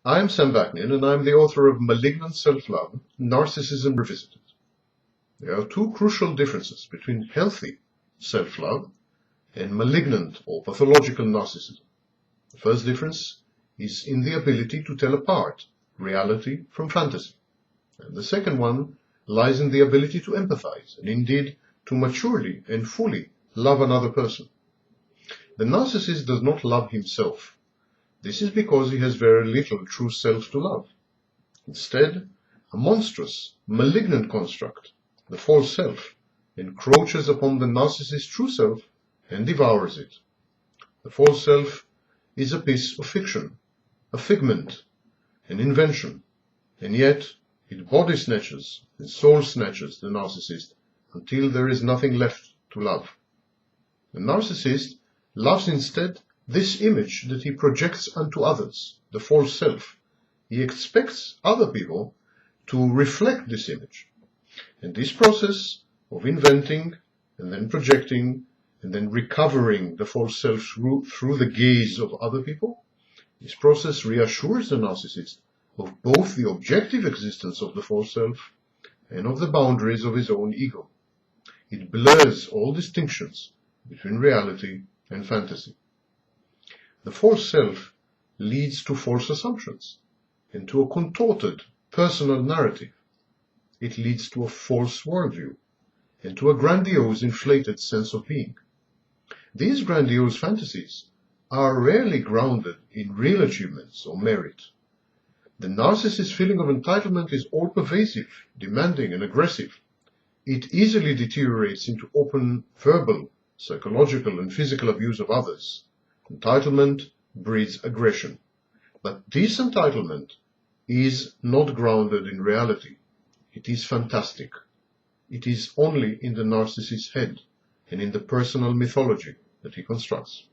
I'm Sam Vaknin, and I'm the author of Malignant Self-Love, Narcissism Revisited. There are two crucial differences between healthy self-love and malignant or pathological narcissism. The first difference is in the ability to tell apart reality from fantasy. And the second one lies in the ability to empathize, and indeed to maturely and fully love another person. The narcissist does not love himself. This is because he has very little true self to love. Instead, a monstrous, malignant construct, the false self, encroaches upon the narcissist's true self and devours it. The false self is a piece of fiction, a figment, an invention, and yet it body snatches and soul snatches the narcissist until there is nothing left to love. The narcissist loves instead this image that he projects unto others, the false self. He expects other people to reflect this image. And this process of inventing and then projecting and then recovering the false self through the gaze of other people, this process reassures the narcissist of both the objective existence of the false self and of the boundaries of his own ego. It blurs all distinctions between reality and fantasy. The false self leads to false assumptions and to a contorted personal narrative. It leads to a false worldview and to a grandiose, inflated sense of being. These grandiose fantasies are rarely grounded in real achievements or merit. The narcissist's feeling of entitlement is all-pervasive, demanding, and aggressive. It easily deteriorates into open verbal, psychological, and physical abuse of others. Entitlement breeds aggression. But this entitlement is not grounded in reality. It is fantastic. It is only in the narcissist's head and in the personal mythology that he constructs.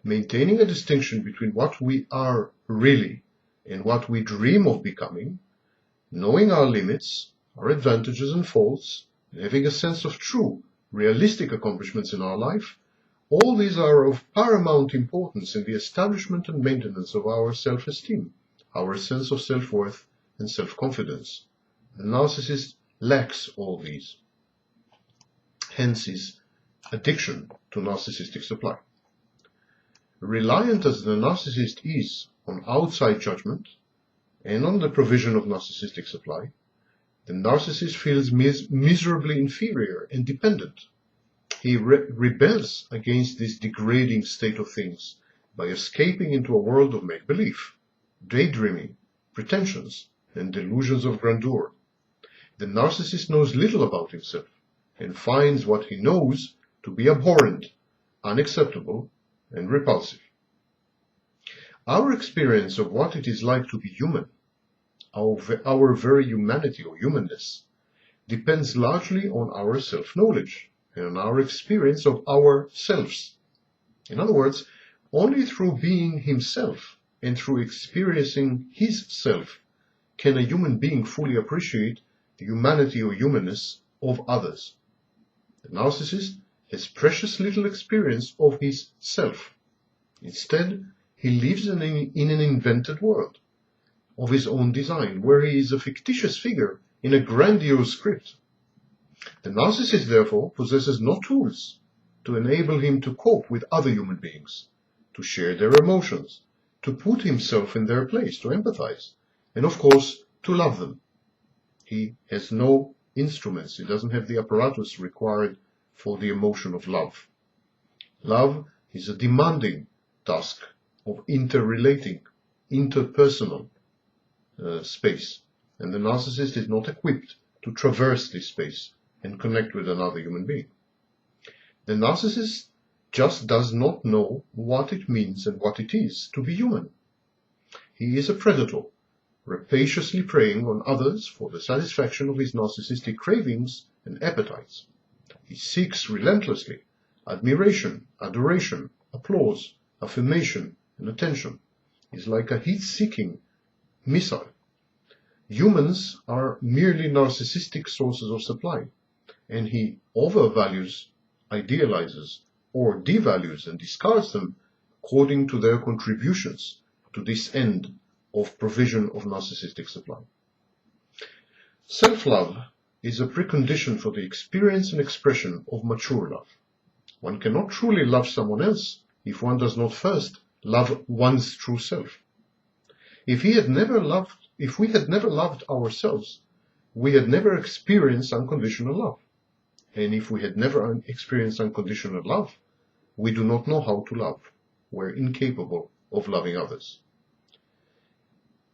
Maintaining a distinction between what we are really and what we dream of becoming, knowing our limits, our advantages and faults, and having a sense of true, realistic accomplishments in our life, all these are of paramount importance in the establishment and maintenance of our self-esteem, our sense of self-worth and self-confidence. The narcissist lacks all these. Hence his addiction to narcissistic supply. Reliant as the narcissist is on outside judgment and on the provision of narcissistic supply, the narcissist feels miserably inferior and dependent. He rebels against this degrading state of things by escaping into a world of make-believe, daydreaming, pretensions, and delusions of grandeur. The narcissist knows little about himself and finds what he knows to be abhorrent, unacceptable, and repulsive. Our experience of what it is like to be human, our very humanity or humanness, depends largely on our self-knowledge and on our experience of ourselves. In other words, only through being himself and through experiencing his self can a human being fully appreciate the humanity or humanness of others. The narcissist has precious little experience of his self. Instead, he lives in an invented world of his own design, where he is a fictitious figure in a grandiose script. The narcissist, therefore, possesses no tools to enable him to cope with other human beings, to share their emotions, to put himself in their place, to empathize, and of course, to love them. He has no instruments, he doesn't have the apparatus required for the emotion of love. Love is a demanding task of interrelating, interpersonal space, and the narcissist is not equipped to traverse this space and connect with another human being. The narcissist just does not know what it means and what it is to be human. He is a predator, rapaciously preying on others for the satisfaction of his narcissistic cravings and appetites. He seeks relentlessly admiration, adoration, applause, affirmation, and attention. He is like a heat-seeking missile. Humans are merely narcissistic sources of supply, and he overvalues, idealizes, or devalues and discards them according to their contributions to this end of provision of narcissistic supply. Self-love is a precondition for the experience and expression of mature love. One cannot truly love someone else if one does not first love one's true self. If we had never loved ourselves, we had never experienced unconditional love. And if we had never experienced unconditional love, we do not know how to love. We're incapable of loving others.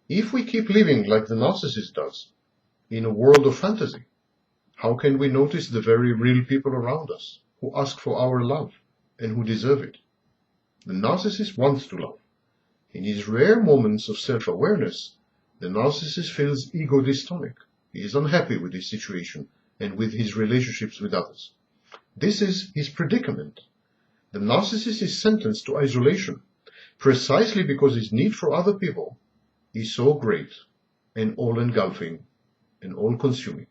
If we keep living like the narcissist does, in a world of fantasy, how can we notice the very real people around us who ask for our love and who deserve it? The narcissist wants to love. In his rare moments of self-awareness, the narcissist feels ego dystonic. He is unhappy with his situation and with his relationships with others. This is his predicament. The narcissist is sentenced to isolation precisely because his need for other people is so great and all-engulfing and all-consuming.